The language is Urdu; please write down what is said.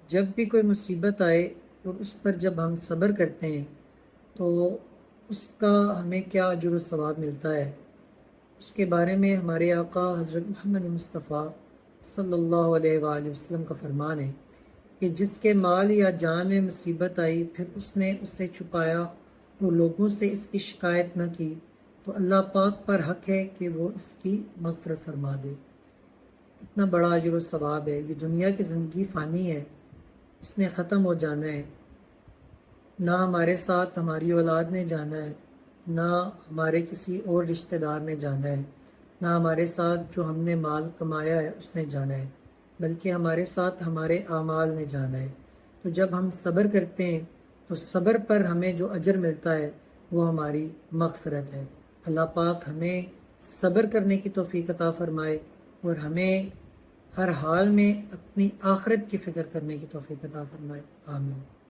جب بھی کوئی مصیبت آئے اور اس پر جب ہم صبر کرتے ہیں تو اس کا ہمیں کیا اجر و ثواب ملتا ہے، اس کے بارے میں ہمارے آقا حضرت محمد مصطفیٰ صلی اللہ علیہ وآلہ وسلم کا فرمان ہے کہ جس کے مال یا جان میں مصیبت آئی پھر اس نے اسے چھپایا اور لوگوں سے اس کی شکایت نہ کی تو اللہ پاک پر حق ہے کہ وہ اس کی مغفرت فرما دے۔ اتنا بڑا اجر و ثواب ہے۔ یہ دنیا کی زندگی فانی ہے، اس نے ختم ہو جانا ہے، نہ ہمارے ساتھ ہماری اولاد نے جانا ہے، نہ ہمارے کسی اور رشتہ دار نے جانا ہے، نہ ہمارے ساتھ جو ہم نے مال کمایا ہے اس نے جانا ہے، بلکہ ہمارے ساتھ ہمارے اعمال نے جانا ہے۔ تو جب ہم صبر کرتے ہیں تو صبر پر ہمیں جو اجر ملتا ہے وہ ہماری مغفرت ہے۔ اللہ پاک ہمیں صبر کرنے کی توفیق عطا فرمائے اور ہمیں ہر حال میں اپنی آخرت کی فکر کرنے کی توفیق عطا فرمائے۔ آمین۔